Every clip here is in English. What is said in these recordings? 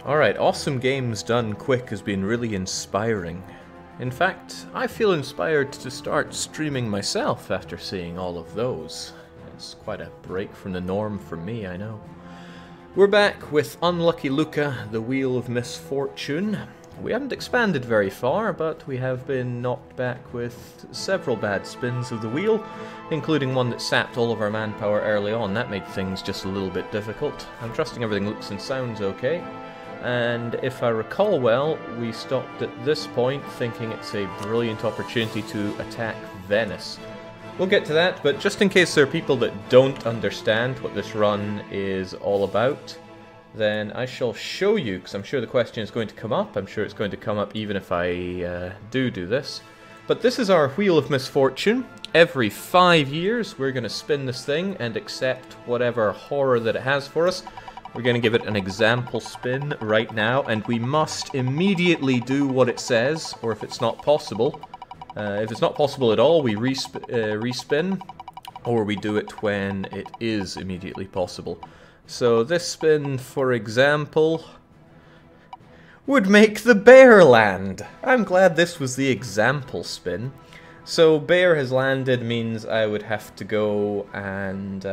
Alright, awesome games done quick has been really inspiring. In fact, I feel inspired to start streaming myself after seeing all of those. It's quite a break from the norm for me, I know. We're back with Unlucky Lucca, the Wheel of Misfortune. We haven't expanded very far, but we have been knocked back with several bad spins of the wheel, including one that sapped all of our manpower early on. That made things just a little bit difficult. I'm trusting everything looks and sounds okay. And if I recall well, we stopped at this point thinking it's a brilliant opportunity to attack Venice. We'll get to that, but just in case there are people that don't understand what this run is all about, then I shall show you, because I'm sure the question is going to come up. I'm sure it's going to come up even if I do this. But this is our Wheel of Misfortune. Every 5 years we're going to spin this thing and accept whatever horror that it has for us. We're going to give it an example spin right now, and we must immediately do what it says, or if it's not possible. If it's not possible at all, we respin, or we do it when it is immediately possible. So this spin, for example, would make the bear land. I'm glad this was the example spin. So bear has landed means I would have to go and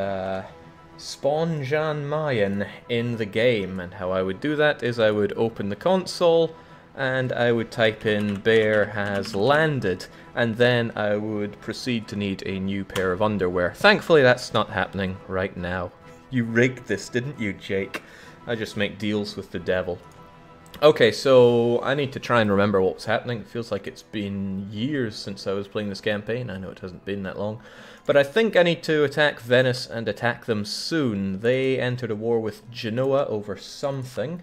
spawn Jan Mayen in the game, and how I would do that is I would open the console and I would type in bear has landed, and then I would proceed to need a new pair of underwear. Thankfully that's not happening right now. You rigged this, didn't you, Jake? I just make deals with the devil. Okay, so I need to try and remember what was happening. It feels like it's been years since I was playing this campaign. I know it hasn't been that long. But I think I need to attack Venice and attack them soon. They entered a war with Genoa over something.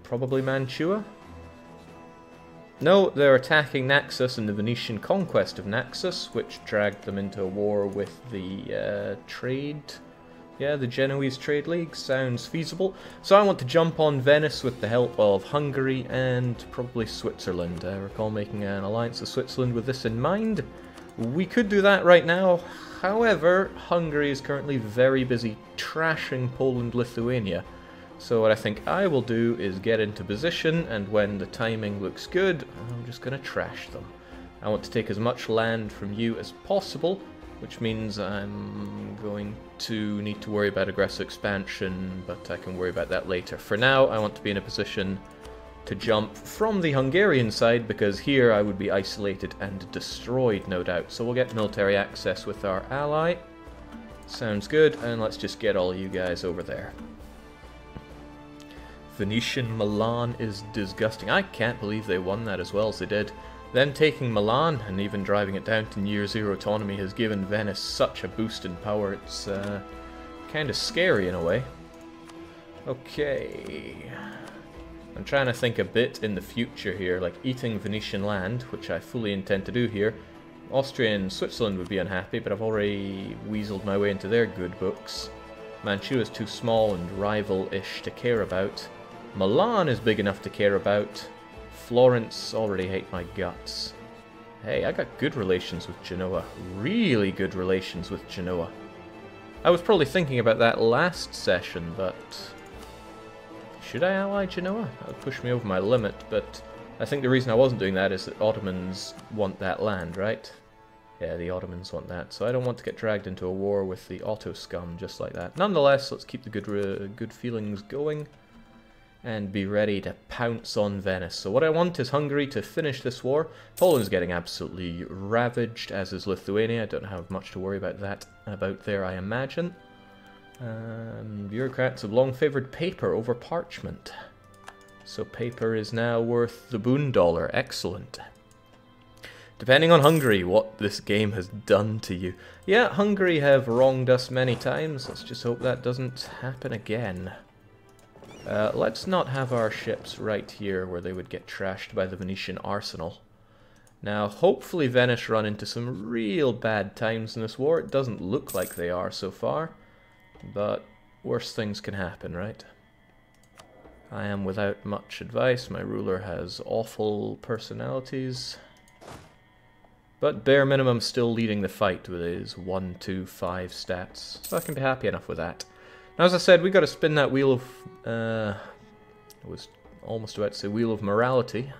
Probably Mantua? No, they're attacking Naxos and the Venetian conquest of Naxos, which dragged them into a war with the trade... Yeah, the Genoese Trade League sounds feasible. So I want to jump on Venice with the help of Hungary and probably Switzerland. I recall making an alliance with Switzerland with this in mind. We could do that right now. However, Hungary is currently very busy trashing Poland-Lithuania. So what I think I will do is get into position, and when the timing looks good, I'm just going to trash them. I want to take as much land from you as possible, which means I'm going to need to worry about aggressive expansion, but I can worry about that later. For now, I want to be in a position to jump from the Hungarian side, because here I would be isolated and destroyed, no doubt. So we'll get military access with our ally. Sounds good, and let's just get all of you guys over there. Venetian Milan is disgusting. I can't believe they won that as well as they did. Them taking Milan and even driving it down to near zero autonomy has given Venice such a boost in power. It's kind of scary in a way. Okay. I'm trying to think a bit in the future here, like eating Venetian land, which I fully intend to do here. Austria and Switzerland would be unhappy, but I've already weaseled my way into their good books. Mantua is too small and rival-ish to care about. Milan is big enough to care about. Florence already hate my guts. Hey, I got good relations with Genoa. Really good relations with Genoa. I was probably thinking about that last session, but... should I ally Genoa? That would push me over my limit, but I think the reason I wasn't doing that is that Ottomans want that land, right? Yeah, the Ottomans want that, so I don't want to get dragged into a war with the Otto scum just like that. Nonetheless, let's keep the good feelings going and be ready to pounce on Venice. So what I want is Hungary to finish this war. Poland's getting absolutely ravaged, as is Lithuania. I don't have much to worry about that there, I imagine. Bureaucrats have long favoured paper over parchment. So paper is now worth the boon dollar. Excellent. Depending on Hungary, what this game has done to you. Yeah, Hungary have wronged us many times. Let's just hope that doesn't happen again. Let's not have our ships right here where they would get trashed by the Venetian arsenal. Now, hopefully Venice run into some real bad times in this war. It doesn't look like they are so far, but worse things can happen, right? I am without much advice. My ruler has awful personalities. But bare minimum still leading the fight with his 1, 2, 5 stats. So I can be happy enough with that. Now, as I said, we got to spin that wheel of... it was almost about to say Wheel of Morality.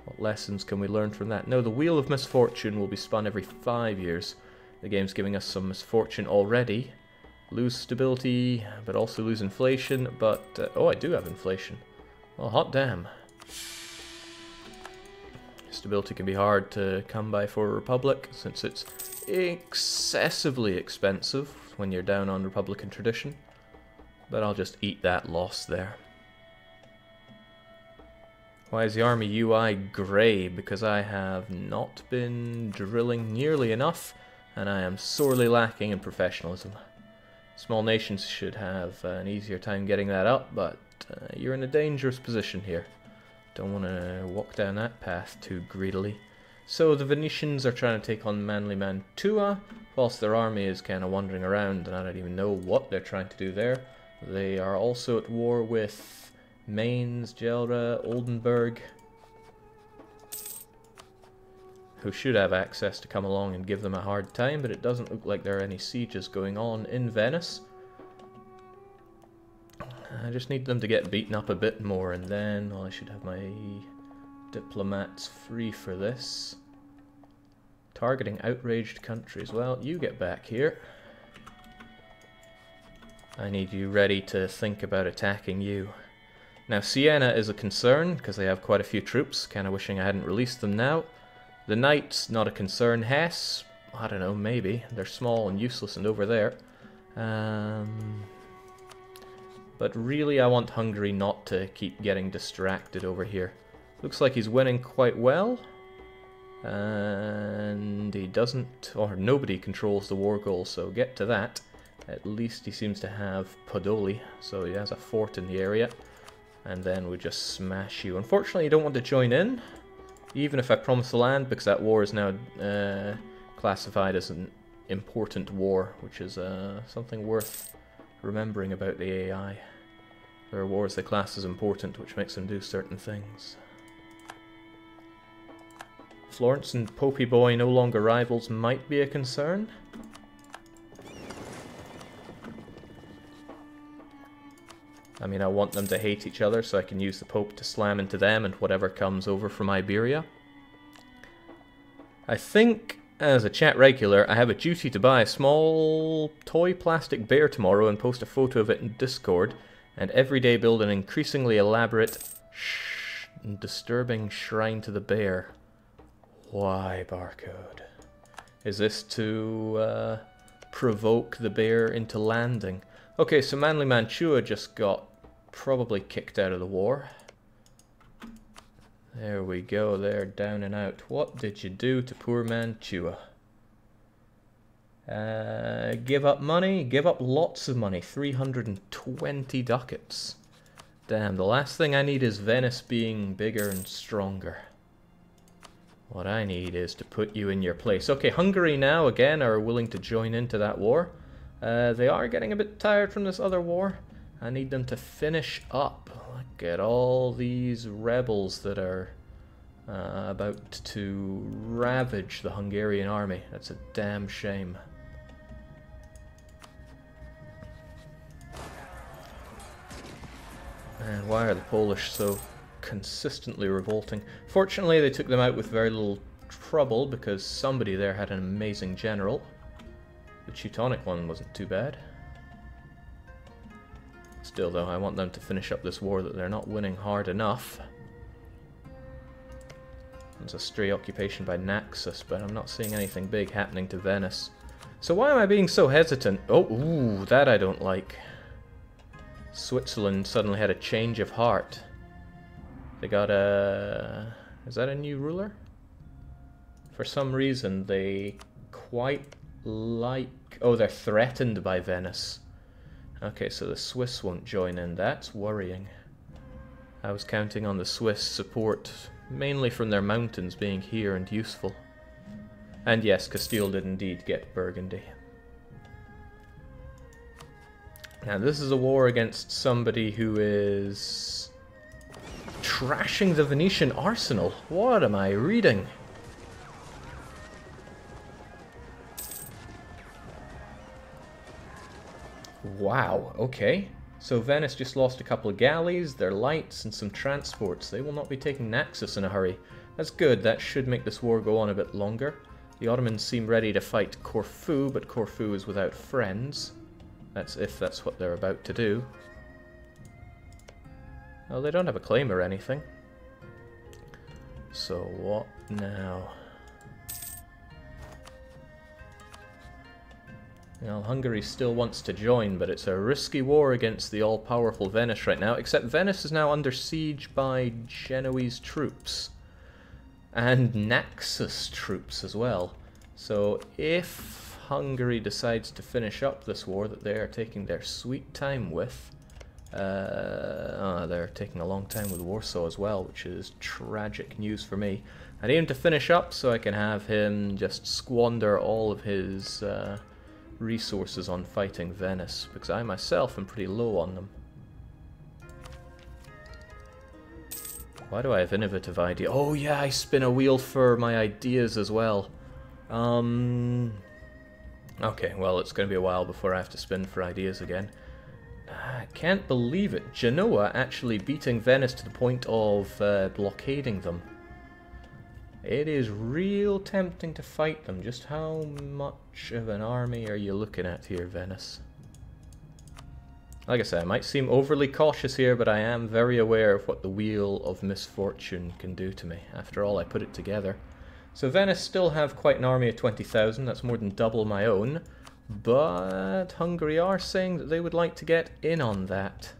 What lessons can we learn from that? No, the Wheel of Misfortune will be spun every 5 years. The game's giving us some misfortune already. Lose stability, but also lose inflation, but... oh, I do have inflation. Well, hot damn. Stability can be hard to come by for a Republic, since it's excessively expensive when you're down on Republican tradition. But I'll just eat that loss there. Why is the army UI grey? Because I have not been drilling nearly enough, and I am sorely lacking in professionalism. Small nations should have an easier time getting that up, but you're in a dangerous position here. Don't want to walk down that path too greedily. So the Venetians are trying to take on Manly Mantua, whilst their army is kind of wandering around, and I don't even know what they're trying to do there. They are also at war with Mainz, Gelra, Oldenburg, who should have access to come along and give them a hard time, but it doesn't look like there are any sieges going on in Venice. I just need them to get beaten up a bit more, and then, well, I should have my diplomats free for this. Targeting outraged countries. Well, you get back here. I need you ready to think about attacking you. Now, Siena is a concern, because they have quite a few troops. Kind of wishing I hadn't released them now. The Knights, not a concern. Hesse, I don't know, maybe. They're small and useless and over there. But really, I want Hungary not to keep getting distracted over here. Looks like he's winning quite well. And he doesn't, or nobody controls the war goal, so get to that. At least he seems to have Podoli, so he has a fort in the area. And then we just smash you. Unfortunately, you don't want to join in. Even if I promise the land, because that war is now classified as an important war, which is something worth remembering about the AI. There are wars they class as important, which makes them do certain things. Florence and Popey Boy no longer rivals might be a concern. I mean, I want them to hate each other so I can use the Pope to slam into them and whatever comes over from Iberia. I think, as a chat regular, I have a duty to buy a small toy plastic bear tomorrow and post a photo of it in Discord, and every day build an increasingly elaborate and disturbing shrine to the bear. Why, Barcode? Is this to provoke the bear into landing? Okay, so Manly Mantua just got probably kicked out of the war. There we go, they're down and out. What did you do to poor Mantua? Give up money? Give up lots of money. 320 ducats. Damn, the last thing I need is Venice being bigger and stronger. What I need is to put you in your place. Okay, Hungary now, again, are willing to join into that war. They are getting a bit tired from this other war. I need them to finish up. Look at all these rebels that are about to ravage the Hungarian army. That's a damn shame. And why are the Polish so consistently revolting? Fortunately, they took them out with very little trouble because somebody there had an amazing general. The Teutonic one wasn't too bad. Still though, I want them to finish up this war that they're not winning hard enough. It's a stray occupation by Naxos, but I'm not seeing anything big happening to Venice. So why am I being so hesitant? Oh, ooh, that I don't like. Switzerland suddenly had a change of heart. They got a... is that a new ruler? For some reason, they quite like... oh, they're threatened by Venice. Okay, so the Swiss won't join in. That's worrying. I was counting on the Swiss support, mainly from their mountains being here and useful. And yes, Castile did indeed get Burgundy. Now this is a war against somebody who is trashing the Venetian arsenal. What am I reading? Wow, okay. So Venice just lost a couple of galleys, their lights, and some transports. They will not be taking Naxos in a hurry. That's good, that should make this war go on a bit longer. The Ottomans seem ready to fight Corfu, but Corfu is without friends. That's if that's what they're about to do. Oh, they don't have a claim or anything. So what now? Well, Hungary still wants to join, but it's a risky war against the all-powerful Venice right now, except Venice is now under siege by Genoese troops. And Naxos troops as well. So if Hungary decides to finish up this war that they are taking their sweet time with, they're taking a long time with Warsaw as well, which is tragic news for me. I need him to finish up so I can have him just squander all of his resources on fighting Venice, because I myself am pretty low on them. Why do I have innovative idea? Oh yeah, I spin a wheel for my ideas as well. Okay, well it's going to be a while before I have to spin for ideas again. I can't believe it. Genoa actually beating Venice to the point of blockading them. It is real tempting to fight them. Just how much of an army are you looking at here, Venice? Like I said, I might seem overly cautious here, but I am very aware of what the Wheel of Misfortune can do to me. After all, I put it together. So Venice still have quite an army of 20,000. That's more than double my own. But Hungary are saying that they would like to get in on that.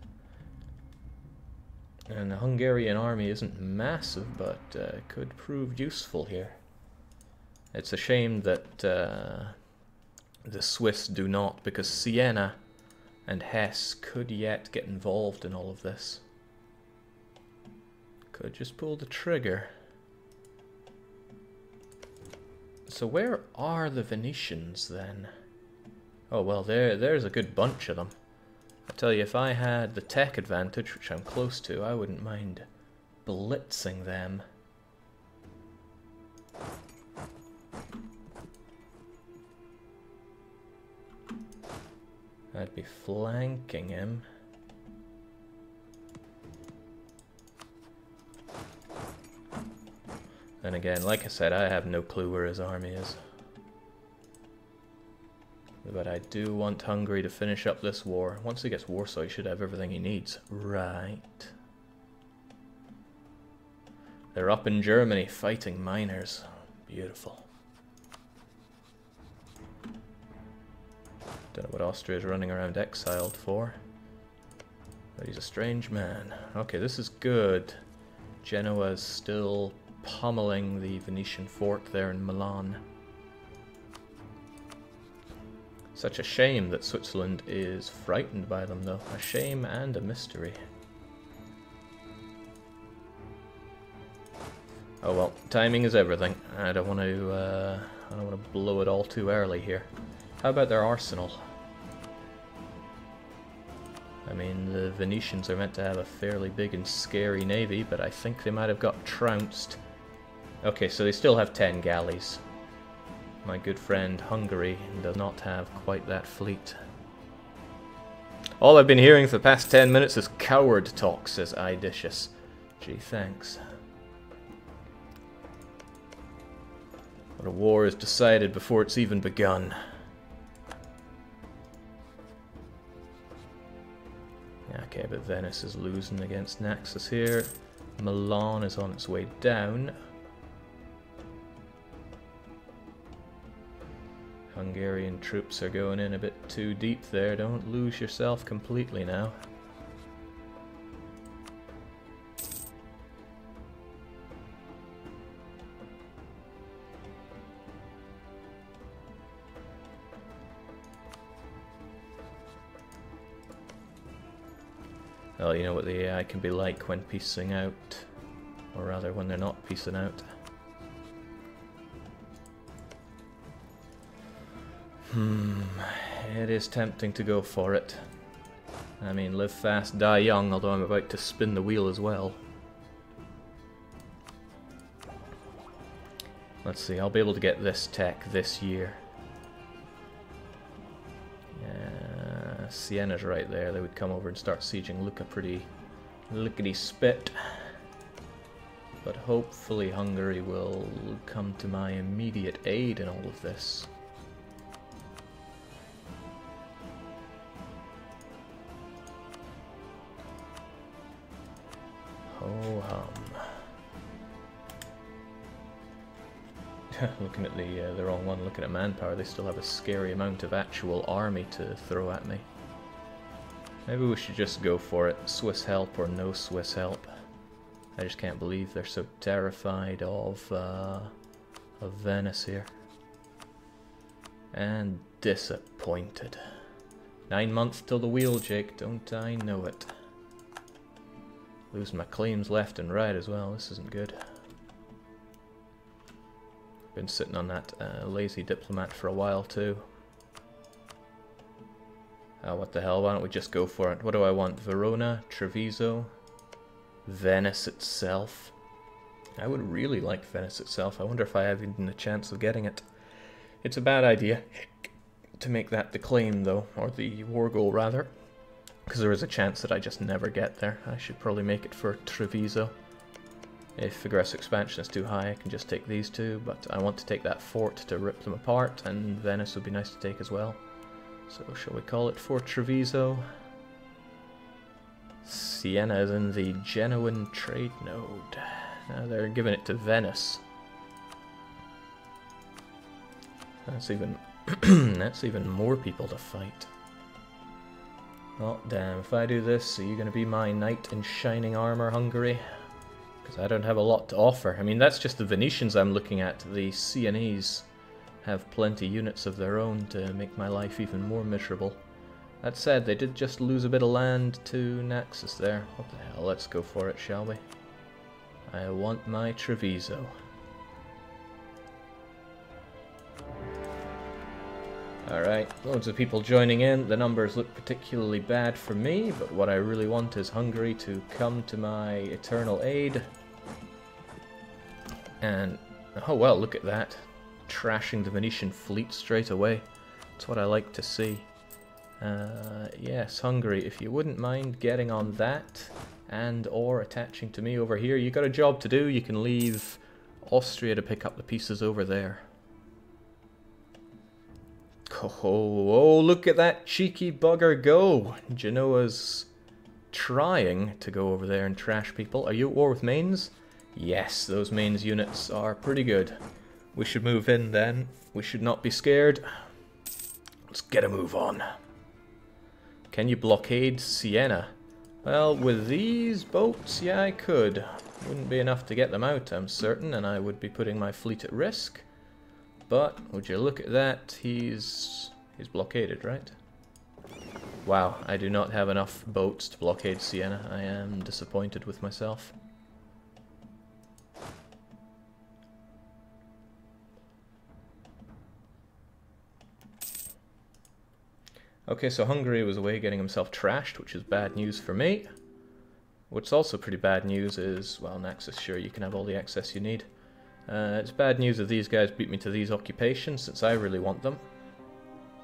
And the Hungarian army isn't massive, but could prove useful here. It's a shame that the Swiss do not, because Siena and Hesse could yet get involved in all of this. Could just pull the trigger. So where are the Venetians then? Oh well, there's a good bunch of them. I tell you, if I had the tech advantage, which I'm close to, I wouldn't mind blitzing them. I'd be flanking him. And again, like I said, I have no clue where his army is. But I do want Hungary to finish up this war. Once he gets Warsaw, he should have everything he needs. Right. They're up in Germany fighting miners. Beautiful. Don't know what Austria's running around exiled for. But he's a strange man. Okay, this is good. Genoa's still pummeling the Venetian fort there in Milan. Such a shame that Switzerland is frightened by them, though. A shame and a mystery. Oh well, timing is everything. I don't want to blow it all too early here. How about their arsenal? I mean, the Venetians are meant to have a fairly big and scary navy, but I think they might have got trounced. Okay, so they still have 10 galleys. My good friend Hungary does not have quite that fleet. All I've been hearing for the past 10 minutes is coward talk, says Idicious. Gee, thanks. But a war is decided before it's even begun. Okay, but Venice is losing against Naxos here. Milan is on its way down. Hungarian troops are going in a bit too deep there. Don't lose yourself completely now. Well, you know what the AI can be like when piecing out, or rather when they're not piecing out. It is tempting to go for it. I mean, live fast, die young, although I'm about to spin the wheel as well. Let's see, I'll be able to get this tech this year. Siena's right there, they would come over and start sieging Lucca pretty lickety-spit. But hopefully Hungary will come to my immediate aid in all of this. Ho-hum. Looking at the wrong one, looking at manpower, they still have a scary amount of actual army to throw at me. Maybe we should just go for it. Swiss help or no Swiss help. I just can't believe they're so terrified of Venice here. And disappointed. 9 months till the wheel, Jake, don't I know it. Losing my claims left and right as well, this isn't good. Been sitting on that lazy diplomat for a while too. Oh, what the hell, why don't we just go for it? What do I want? Verona, Treviso, Venice itself. I would really like Venice itself. I wonder if I have even a chance of getting it. It's a bad idea to make that the claim though, or the war goal rather. Because there is a chance that I just never get there. I should probably make it for Treviso. If aggressive expansion is too high, I can just take these two, but I want to take that fort to rip them apart, and Venice would be nice to take as well. So shall we call it Fort Treviso? Siena is in the Genoan trade node. Now they're giving it to Venice. That's even that's even more people to fight. Oh damn, if I do this, are you going to be my knight in shining armor, Hungary? Because I don't have a lot to offer. I mean, that's just the Venetians I'm looking at. The Sienese have plenty units of their own to make my life even more miserable. That said, they did just lose a bit of land to Naxos there. What the hell, let's go for it, shall we? I want my Treviso. Alright, loads of people joining in. The numbers look particularly bad for me, but what I really want is Hungary to come to my eternal aid. And, oh well, look at that. Trashing the Venetian fleet straight away. That's what I like to see. Yes, Hungary, if you wouldn't mind getting on that and or attaching to me over here. You got a job to do. You can leave Austria to pick up the pieces over there. Oh, look at that cheeky bugger go. Genoa's trying to go over there and trash people. Are you at war with Mainz? Yes, those Mainz units are pretty good. We should move in then. We should not be scared. Let's get a move on. Can you blockade Siena? Well, with these boats, yeah, I could. Wouldn't be enough to get them out, I'm certain, and I would be putting my fleet at risk. But, would you look at that, he's blockaded, right? Wow, I do not have enough boats to blockade Siena. I am disappointed with myself. Okay, so Hungary was away getting himself trashed, which is bad news for me. What's also pretty bad news is, well, Naxos, sure, you can have all the access you need. It's bad news that these guys beat me to these occupations, since I really want them.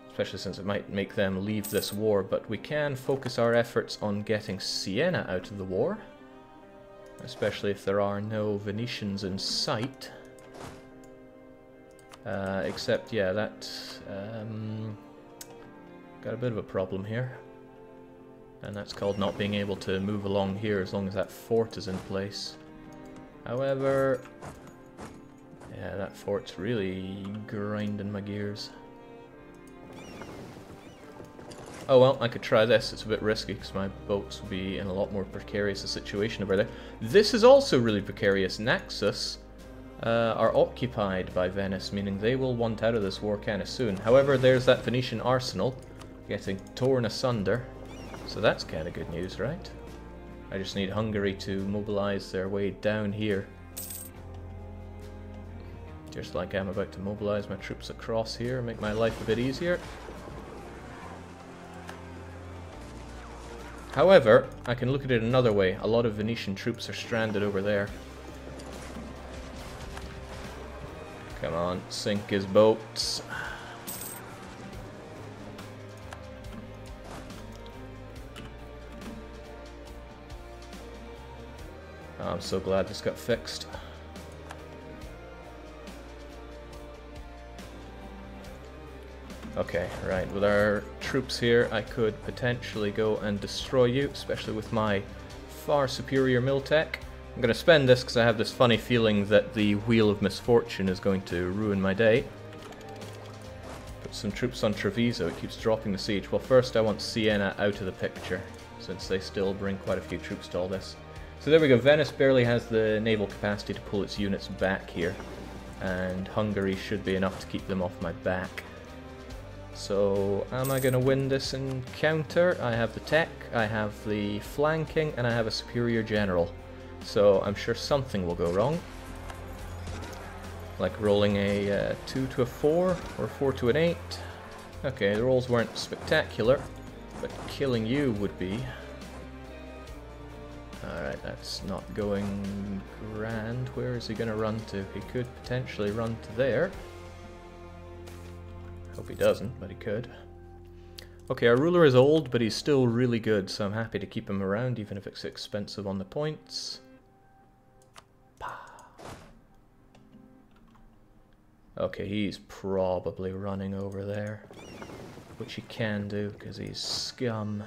Especially since it might make them leave this war, but we can focus our efforts on getting Siena out of the war. Especially if there are no Venetians in sight. Except, yeah, that... got a bit of a problem here. And that's called not being able to move along here as long as that fort is in place. However... yeah, that fort's really grinding my gears. Oh well, I could try this. It's a bit risky because my boats would be in a lot more precarious a situation over there. This is also really precarious. Naxos are occupied by Venice, meaning they will want out of this war kind of soon. However, there's that Venetian arsenal getting torn asunder. So that's kind of good news, right? I just need Hungary to mobilize their way down here. Just like I'm about to mobilize my troops across here, make my life a bit easier. However, I can look at it another way. A lot of Venetian troops are stranded over there. Come on, sink his boats. I'm so glad this got fixed. Okay, right, with our troops here, I could potentially go and destroy you, especially with my far superior mill tech. I'm going to spend this because I have this funny feeling that the Wheel of Misfortune is going to ruin my day. Put some troops on Treviso, it keeps dropping the siege. Well, first I want Siena out of the picture, since they still bring quite a few troops to all this. So there we go, Venice barely has the naval capacity to pull its units back here, and Hungary should be enough to keep them off my back. So, am I going to win this encounter? I have the tech, I have the flanking, and I have a superior general. So, I'm sure something will go wrong. Like rolling a 2 to a 4, or 4 to an 8. Okay, the rolls weren't spectacular, but killing you would be. Alright, that's not going grand. Where is he going to run to? He could potentially run to there. Hope he doesn't, but he could. Okay, our ruler is old, but he's still really good, so I'm happy to keep him around, even if it's expensive on the points. Okay, he's probably running over there, which he can do, because he's scum.